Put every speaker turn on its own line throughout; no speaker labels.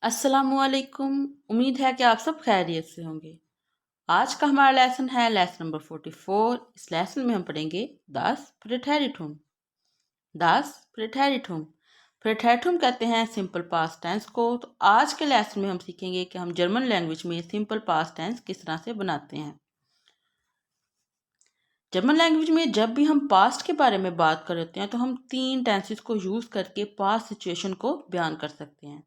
अस्सलामुअलैकुम। उम्मीद है कि आप सब खैरियत से होंगे। आज का हमारा लेसन है लेसन नंबर 44। इस लेसन में हम पढ़ेंगे दास प्रेटेरिटुम। दास प्रेटेरिटुम प्रेटेरिटुम कहते हैं सिंपल पास्ट टेंस को। तो आज के लेसन में हम सीखेंगे कि हम जर्मन लैंग्वेज में सिंपल पास्ट टेंस किस तरह से बनाते हैं। जर्मन लैंग्वेज में जब भी हम पास्ट के बारे में बात कर रहे हैं तो हम 3 टेंसेस को यूज़ करके पास्ट सिचुएशन को बयान कर सकते हैं।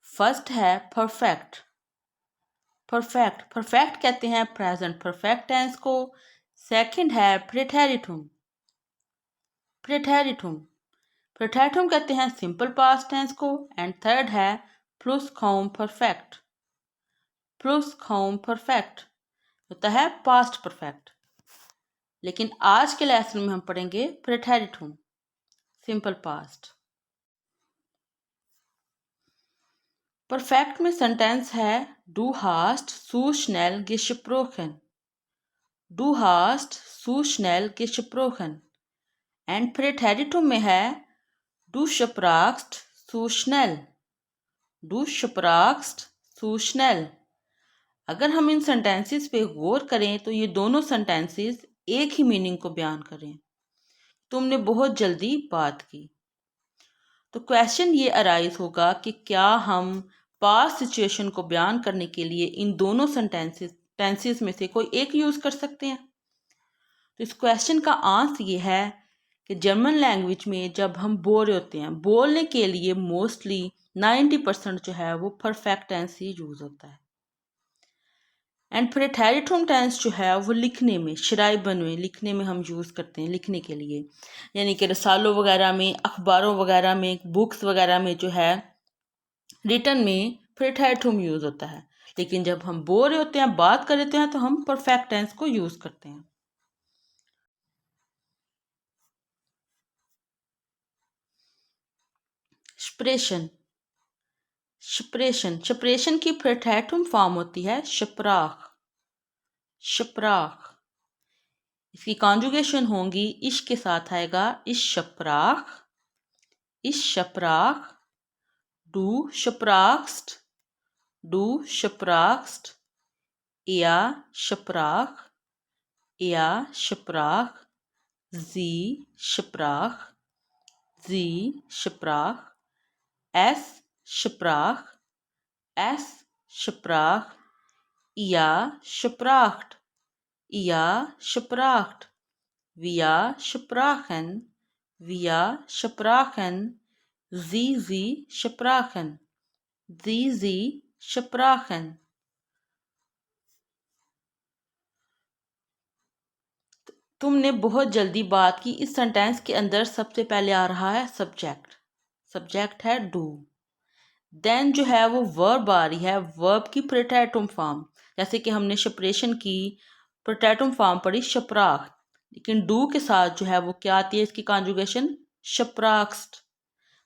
फर्स्ट है परफेक्ट। परफेक्ट कहते हैं प्रेजेंट परफेक्ट टेंस को। सेकंड है प्रेटेरिटुम। प्रेटेरिटुम प्रेटेरिटुम कहते हैं सिंपल पास्ट टेंस को। एंड थर्ड है प्लुसकाउम परफेक्ट। प्लुसकाउम परफेक्ट होता है पास्ट परफेक्ट। लेकिन आज के लेसन में हम पढ़ेंगे प्रेटेरिटुम सिंपल पास्ट। परफेक्ट में सेंटेंस है डू हास्ट सू स्नेल gesprochen। डू हास्ट सू स्नेल gesprochen। एंड प्रेटेरिटुम में है डू sprachst zu schnell। डू sprachst zu schnell। अगर हम इन सेंटेंसेस पे गौर करें तो ये दोनों सेंटेंसेस एक ही मीनिंग को बयान करें। तुमने बहुत जल्दी बात की। तो क्वेश्चन ये अराइज होगा कि क्या हम पास्ट सिचुएशन को बयान करने के लिए इन दोनों टेंसेस में से कोई एक यूज कर सकते हैं। तो इस क्वेश्चन का आंसर ये है कि जर्मन लैंग्वेज में जब हम बोल रहे होते हैं, बोलने के लिए मोस्टली 90% जो है वो परफेक्ट टेंस ही यूज होता है। एंड प्रेटेरिटुम टेंस जो है वो लिखने में, शराइबन में लिखने में हम यूज़ करते हैं लिखने के लिए। यानी कि रसालों वगैरह में, अखबारों वगैरह में, बुक्स वगैरह में जो है रिटन में प्रेटेरिटुम यूज़ होता है। लेकिन जब हम बोल रहे होते हैं, बात कर रहे हैं, तो हम परफेक्ट टेंस को यूज़ करते हैं। स्प्रेशन। शप्रेशन की प्रेटेरिटुम फॉर्म होती है शप्राख। शप्राख इसकी कॉन्जुगेशन होंगी इश के साथ आएगा इश शप्राख। इश शप्राख डू शप्राख्स्ट। डू शप्राख्स्ट या शप्राख या शप्राख। जी शप्राख जी शप्राख। एस शप्राख एस शप्राख या शप्राख्ट या शप्राख्ट। wir sprachen wir sprachen sie sprachen sie sprachen। तुमने बहुत जल्दी बात की। इस सेंटेंस के अंदर सबसे पहले आ रहा है सब्जेक्ट। सब्जेक्ट है डू। देन जो है वो वर्ब आ रही है, वर्ब की प्रेटेरिटुम फॉर्म। जैसे कि हमने शप्रेशन की प्रेटेरिटुम फॉर्म पढ़ी शप्राख, लेकिन डू के साथ जो है वो क्या आती है इसकी कॉन्जुगेशन शप्राख्स्ट।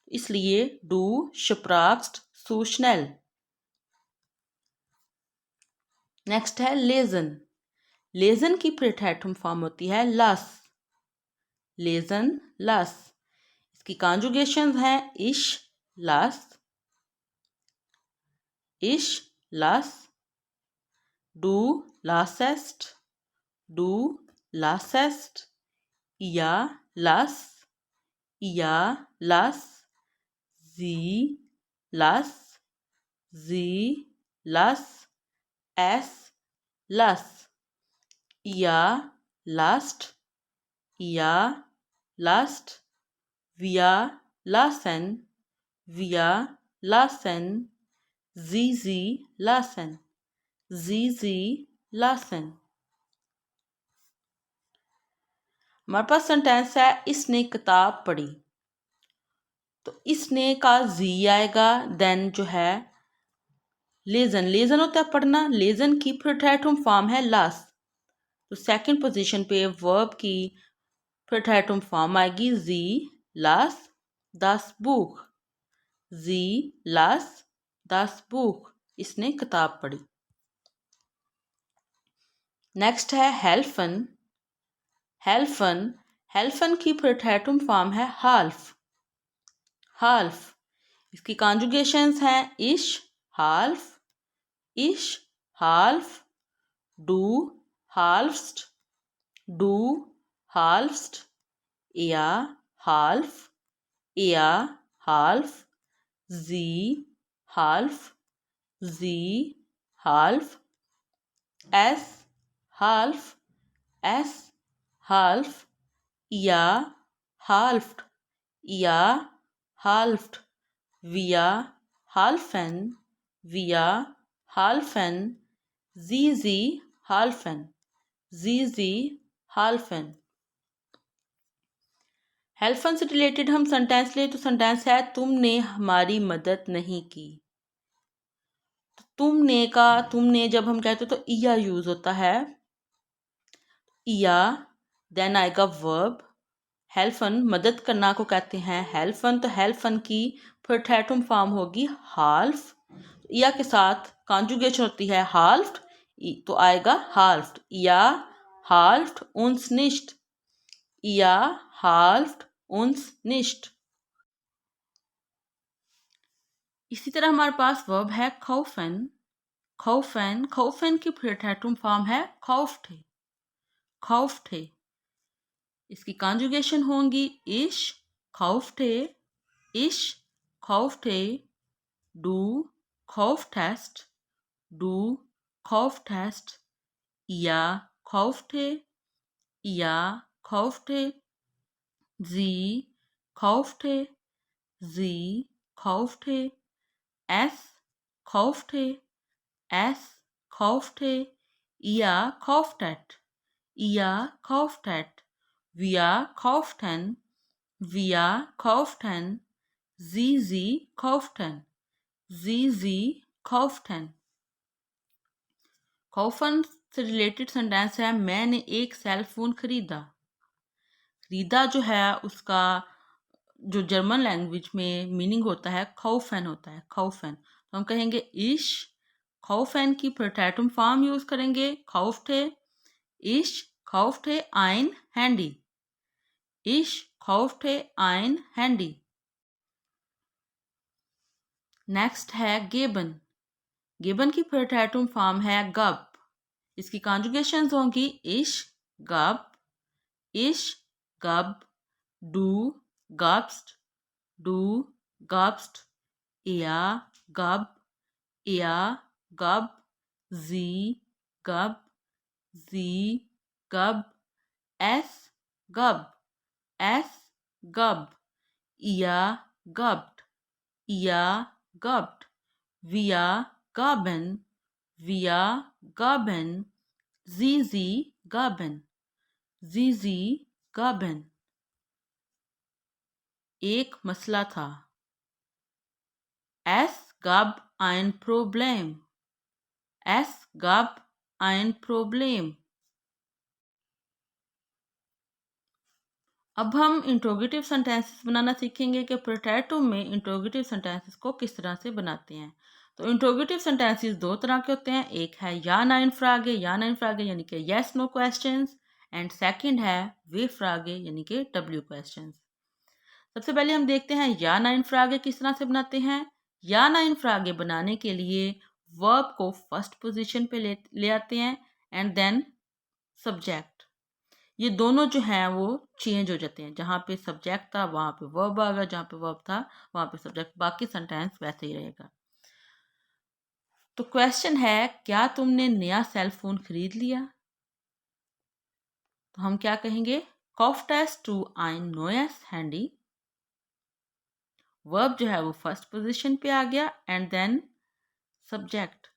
इसलिए डू शप्राख्स्ट सू स्नेल। नेक्स्ट है लेजन। लेजन की प्रेटेरिटुम फॉर्म होती है लस। लेजन लस। इसकी कॉन्जुगेशन है इश लस इश लस। डू लासेस्ट डू लासेस्ट या लस या लस। जी लस जी लस। एस लस या लास्ट या लास्ट। विया लासन विया लासन। जी लासन जी लासन। हमारे पास सेंटेंस है इसने किताब पढ़ी। तो इसने का जी आएगा। देन जो है लेजन, लेजन होता है पढ़ना। लेजन की प्रेटेरिटुम फॉर्म है लास। तो सेकंड पोजीशन पे वर्ब की प्रेटेरिटुम फॉर्म आएगी जी लास दास बुक। जी लास दास बुक। इसने किताब पढ़ी। नेक्स्ट है हेल्फन। हेल्फन हेल्फन की प्रेटेरिटुम फॉर्म है हाल्फ। हाल्फ इसकी कॉन्जुगेशंस हैं इश हाल्फ, डू हाल्फ्स्ट, डू हाल्फ्स्ट, या हाल्फ, जी हाल्फ, एस हाल्फ, या हाल्फ्ड, wir halfen, sie halfen। हेल्फन से रिलेटेड हम सेंटेंस ले तो सेंटेंस है तुमने हमारी मदद नहीं की। तुमने जब हम कहते तो इया यूज होता है, इया, देन आएगा वर्ब। हेल्फन मदद करना को कहते हैं हेल्फन, तो हेल्फन की प्रोट्रैक्टम फॉर्म होगी हाल्फ। या के साथ कॉन्जुगेशन होती है हाल्फ्ड, तो आएगा हाल्फ्ड, या हाल्फ्ड उन्स निश्ट, या हाल्फ्ड उन्स निश्ट। इसी तरह हमारे पास वर्ब है खौफन। खौफन की प्रोट्रैक्टम फॉर्म है खौफ्टे। इसकी कॉन्जुगेशन होंगी इश खौफ्टे, डू खौफ्टेस्ट, या खौफ्टे, जी खौफ्टे, एस खौफ्टे, या खौफ्टेट, wir kauften, sie kauften। खौफन से रिलेटेड सेंटेंस है मैंने एक सेल फोन खरीदा। खरीदा जो है उसका जो जर्मन लैंग्वेज में मीनिंग होता है खौफन होता है, खौफन। तो हम कहेंगे इश खौफन की प्रोट्रैक्टम फॉर्म यूज करेंगे इश kaufte ein Handy, ich kaufte ein Handy। Next है गेबन की प्रोट्रैक्टम फॉर्म है गब। इसकी कॉन्जुगेशंस होंगी इश गब, डू गब्स्ट, या गब, जी गब, एस गब, या गब्ड, wir gaben, sie gaben। एक मसला था, es gab ein Problem। अब हम इंट्रोगेटिव सेंटेंसेस बनाना सीखेंगे कि प्रोट्रैक्टम में इंट्रोगेटिव सेंटेंसेस को किस तरह से बनाते हैं। तो इंट्रोगेटिव सेंटेंसेस दो तरह के होते हैं, एक है या नाइन फ्रागे यानी कि yes no questions, and second है वे फ्रागे यानी कि डब्ल्यू क्वेश्चंस। सबसे पहले हम देखते हैं या नाइन फ्रागे किस तरह से बनाते हैं। या नाइन फ्रागे बनाने के लिए वर्ब को फर्स्ट पोजीशन पे ले आते हैं एंड देन सब्जेक्ट। ये दोनों जो हैं वो चेंज हो जाते हैं, जहाँ पे सब्जेक्ट था वहाँ पे वर्ब आ गया, जहाँ पे वर्ब था वहाँ पे सब्जेक्ट, बाकी सेंटेंस वैसे ही रहेगा। तो क्वेश्चन है क्या तुमने नया सेल फोन खरीद लिया। तो हम क्या कहेंगे kaufst du ein neues Handy। Verb जो है वो फर्स्ट पोजीशन पे आ गया and then subject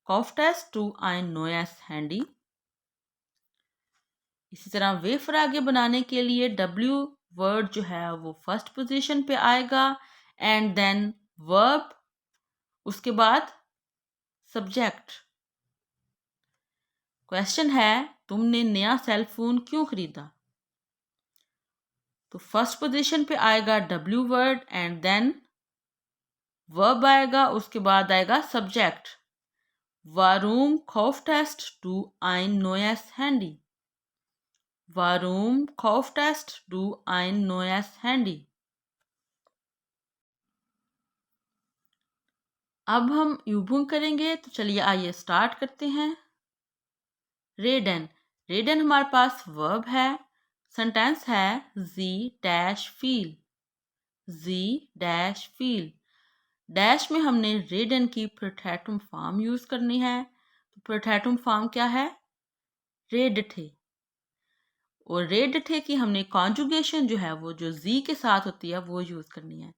kaufst du ein neues Handy। इसी तरह वे फ्रागे बनाने के लिए डब्ल्यू वर्ड जो है वो फर्स्ट पोजीशन पे आएगा एंड देन वर्ब, उसके बाद सब्जेक्ट। क्वेश्चन है तुमने नया सेल फोन क्यों खरीदा। तो फर्स्ट पोजीशन पे आएगा W word and then verb आएगा, उसके बाद आएगा subject warum kauftest du ein neues Handy। Warum kauftest du ein neues Handy? अब हम यूबुंग करेंगे, तो चलिए आइए स्टार्ट करते हैं। रेडन, रेडन हमारे पास वर्ब है। सेंटेंस है जी डैश फील, जी डैश फील। डैश में हमने रेडन की प्रोट्रैक्टम फॉर्म यूज करनी है। तो प्रोट्रैक्टम फॉर्म क्या है? रेड थे। और रेड थे की हमने कॉन्जुगेशन जो है वो जो जी के साथ होती है वो यूज करनी है।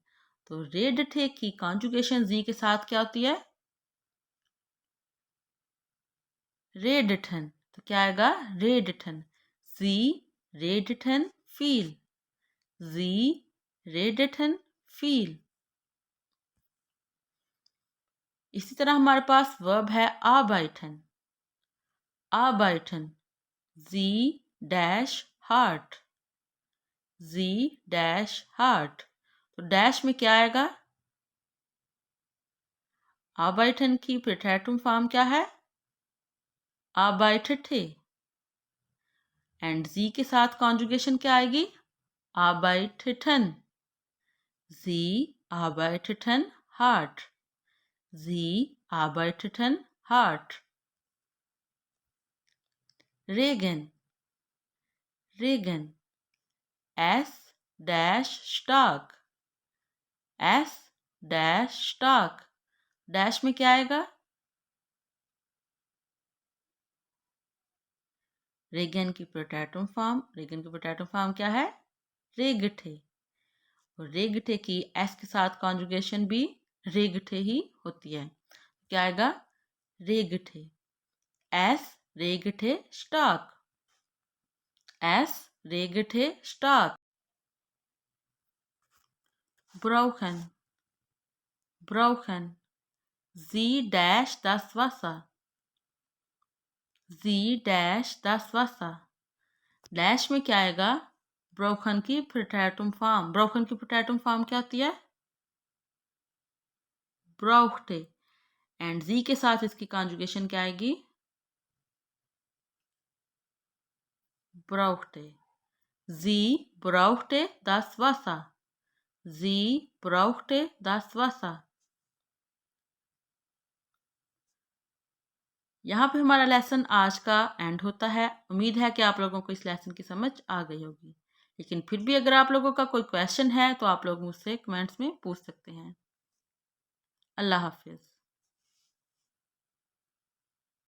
तो रेड थे की कॉन्जुगेशन जी के साथ क्या होती है? रेडठन। तो क्या आएगा? रेडठन। जी रेडठन फील, जी रेडठन फील। इसी तरह हमारे पास वर्ब है आबाइठन, आबाइठन। जी डैश हार्ट, जी डैश हार्ट। तो डैश में क्या आएगा? आबाइठन की प्रोट्रैक्टम फॉर्म क्या है? आबाइठे। एंड जी के साथ कॉन्जुगेशन क्या आएगी? आबाइठन, जी आबाइठन हार्ट, जी आबाइठन हार्ट। रेगन, रेगन। एस डैश स्टार्क, एस डैश स्टार्क। डैश में क्या आएगा? रेगन की प्रोटैटम फॉर्म, रेगन की प्रोटैटम फॉर्म क्या है? रेगठे। और रेगठे की एस के साथ कॉन्जुगेशन भी रेगठे ही होती है। क्या आएगा? रेगठे, एस रेगठे स्टार्क, एस रेगठे स्टार्क। ब्राउखन, ब्राउखन। जी डैश das Wasser, जी डैश das Wasser। डैश में क्या आएगा? ब्रोखन की प्रोटैटम फॉर्म, ब्रोखन की प्रोटैटम फॉर्म क्या होती है? ब्राउchte। एंड जी के साथ इसकी कॉन्जुगेशन क्या आएगी? ब्राउchte, जी brauchte das Wasser, जी brauchte das Wasser। यहाँ पे हमारा लेसन आज का एंड होता है। उम्मीद है कि आप लोगों को इस लेसन की समझ आ गई होगी। लेकिन फिर भी अगर आप लोगों का कोई क्वेश्चन है तो आप लोग मुझसे कमेंट्स में पूछ सकते हैं। अल्लाह हाफिज।